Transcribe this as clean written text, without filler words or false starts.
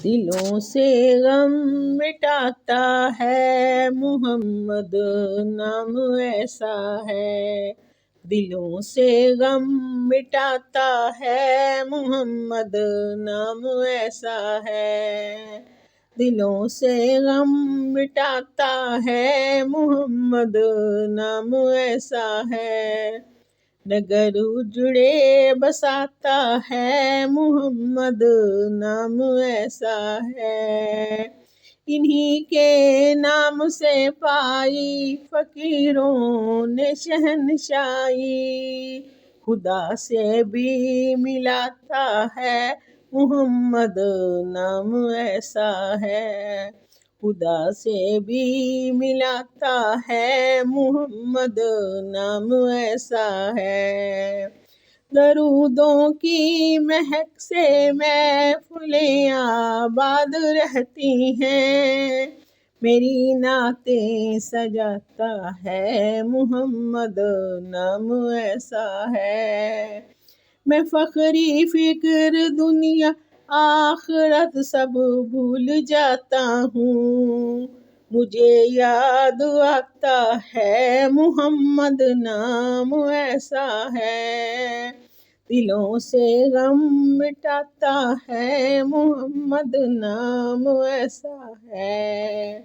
دلوں سے غم مٹاتا ہے محمد، نام ایسا ہے۔ دلوں سے غم مٹاتا ہے محمد، نام ایسا ہے۔ دلوں سے غم مٹاتا ہے محمد، نام ایسا ہے۔ نگر اجڑے بساتا ہے محمد، نام ایسا ہے۔ انہی کے نام سے پائی فقیروں نے شہنشائی، خدا سے بھی ملاتا ہے محمد، نام ایسا ہے۔ خدا سے بھی ملاتا ہے محمد، نام ایسا ہے۔ درودوں کی مہک سے محفلیں آباد رہتی ہیں، میری نعتیں سجاتا ہے محمد، نام ایسا ہے۔ میں فقری فکر دنیا آخرت سب بھول جاتا ہوں، مجھے یاد آتا ہے محمد، نام ایسا ہے۔ دلوں سے غم مٹاتا ہے محمد، نام ایسا ہے۔